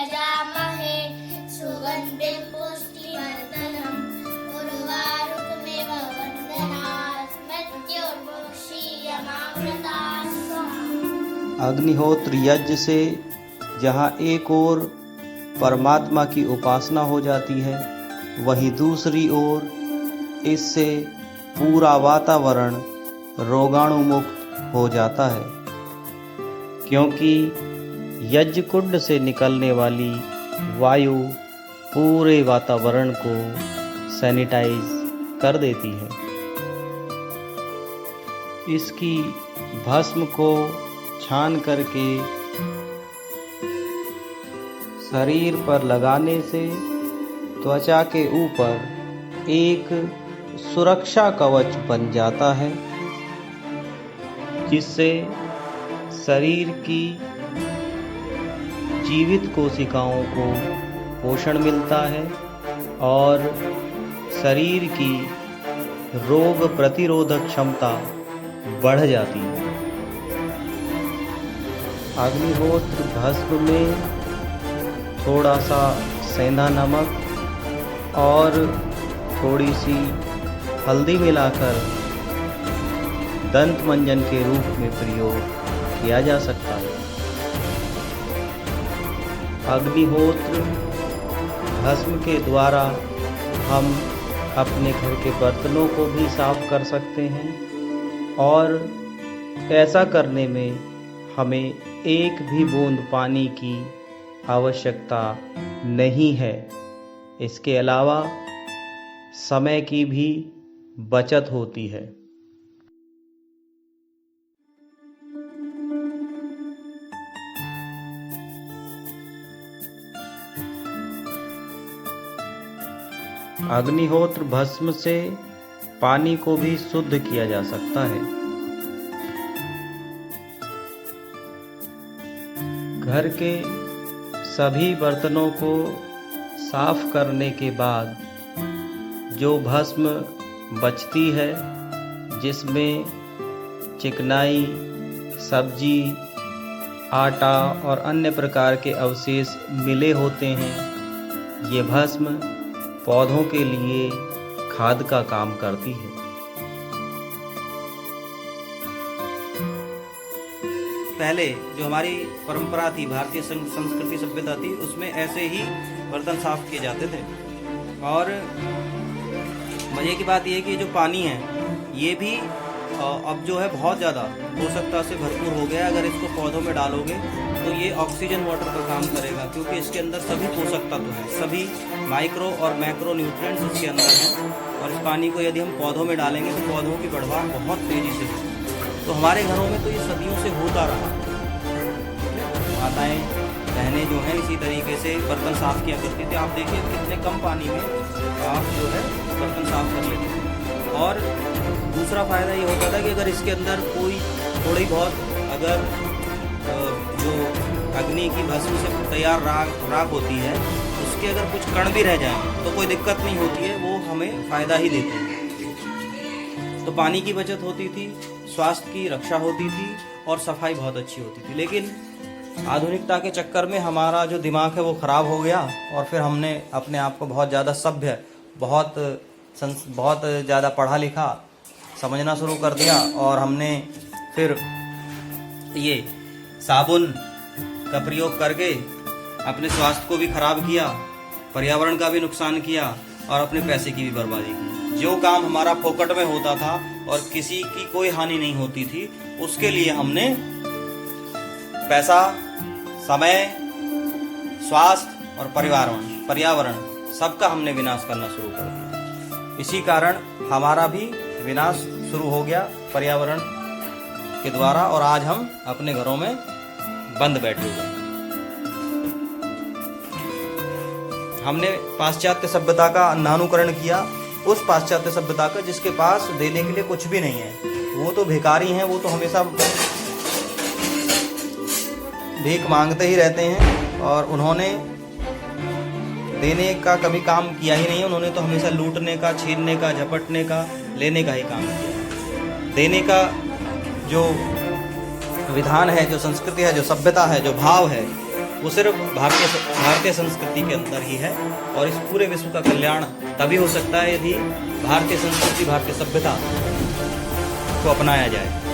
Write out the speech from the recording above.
यजामहे सुगन्धिं पुष्टिवर्धनम् उर्वारुकमेव वन्दनात् मृत्युर्मुक्षीयमामृतात् स्वाहा। अग्निहोत्र यज्ञ से जहाँ एक ओर परमात्मा की उपासना हो जाती है, वहीं दूसरी ओर इससे पूरा वातावरण रोगाणु मुक्त हो जाता है, क्योंकि यज्ञ कुंड से निकलने वाली वायु पूरे वातावरण को सैनिटाइज कर देती है। इसकी भस्म को छान करके शरीर पर लगाने से त्वचा के ऊपर एक सुरक्षा कवच बन जाता है, जिससे शरीर की जीवित कोशिकाओं को पोषण मिलता है और शरीर की रोग प्रतिरोधक क्षमता बढ़ जाती है। अग्निहोत्र भस्म में थोड़ा सा सेंधा नमक और थोड़ी सी हल्दी मिलाकर दंत मंजन के रूप में प्रयोग किया जा सकता है। अग्निहोत्र भस्म के द्वारा हम अपने घर के बर्तनों को भी साफ कर सकते हैं और ऐसा करने में हमें एक भी बूंद पानी की आवश्यकता नहीं है। इसके अलावा समय की भी बचत होती है। अग्निहोत्र भस्म से पानी को भी शुद्ध किया जा सकता है। घर के सभी बर्तनों को साफ करने के बाद जो भस्म बचती है, जिसमें चिकनाई, सब्जी, आटा और अन्य प्रकार के अवशेष मिले होते हैं, ये भस्म पौधों के लिए खाद का काम करती है। पहले जो हमारी परंपरा थी, भारतीय संस्कृति सभ्यता थी, उसमें ऐसे ही बर्तन साफ किए जाते थे। और मजे की बात यह है कि जो पानी है ये भी अब जो है बहुत ज़्यादा पोषकता से भरपूर हो गया। अगर इसको पौधों में डालोगे तो ये ऑक्सीजन वाटर का काम करेगा, क्योंकि इसके अंदर सभी पोषक तत्व हैं, सभी माइक्रो और मैक्रो न्यूट्रिएंट्स इसके अंदर हैं। और इस पानी को यदि हम पौधों में डालेंगे तो पौधों की बढ़वार बहुत तेज़ी से होगी। तो हमारे घरों में तो ये सदियों से होता रहा। माताएं बहनें जो हैं इसी तरीके से बर्तन साफ़ किया करती थी। आप देखिए कितने कम पानी में आप जो है बर्तन साफ़ कर लेते थे। और दूसरा फ़ायदा ये होता था कि अगर इसके अंदर कोई थोड़ी बहुत अगर जो अग्नि की भस्म से तैयार राख होती है, उसके अगर कुछ कण भी रह जाएं तो कोई दिक्कत नहीं होती है, वो हमें फ़ायदा ही देते हैं। तो पानी की बचत होती थी, स्वास्थ्य की रक्षा होती थी और सफाई बहुत अच्छी होती थी। लेकिन आधुनिकता के चक्कर में हमारा जो दिमाग है वो ख़राब हो गया और फिर हमने अपने आप को बहुत ज़्यादा सभ्य, बहुत ज़्यादा पढ़ा लिखा समझना शुरू कर दिया। और हमने फिर ये साबुन का प्रयोग करके अपने स्वास्थ्य को भी ख़राब किया, पर्यावरण का भी नुकसान किया और अपने पैसे की भी बर्बादी की। जो काम हमारा फोकट में होता था और किसी की कोई हानि नहीं होती थी, उसके लिए हमने पैसा, समय, स्वास्थ्य और पर्यावरण सबका हमने विनाश करना शुरू कर दिया। इसी कारण हमारा भी विनाश शुरू हो गया पर्यावरण के द्वारा और आज हम अपने घरों में बंद बैठे हुए। हमने पाश्चात्य सभ्यता का अंधानुकरण किया, उस पाश्चात्य सभ्यता का जिसके पास देने के लिए कुछ भी नहीं है। वो तो भिखारी हैं, वो तो हमेशा भीख मांगते ही रहते हैं और उन्होंने देने का कभी काम किया ही नहीं है। उन्होंने तो हमेशा लूटने का, छीनने का, झपटने का, लेने का ही काम किया। देने का जो विधान है, जो संस्कृति है, जो सभ्यता है, जो भाव है, वो सिर्फ भारतीय संस्कृति के अंदर ही है। और इस पूरे विश्व का कल्याण तभी हो सकता है यदि भारतीय संस्कृति, भारतीय सभ्यता को अपनाया जाए।